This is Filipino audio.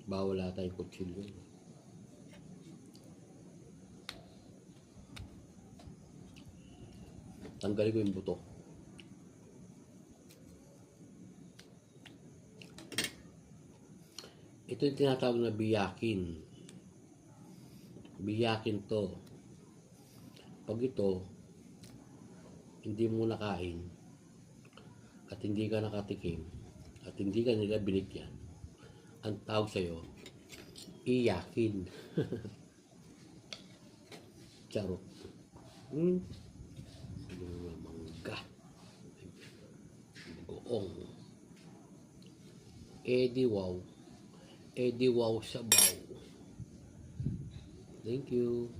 Bawal ata yung kutsilyo. Tanggalin ko yung buto. Ito yung tinatawag na biyakin. Biyakin to. Pag ito, hindi mo nakain at hindi ka nakatikim at hindi ka nila binigyan, ang tawag sa'yo, iyakin. Charot. Mangga. Goong. Edi wow sabaw. Thank you.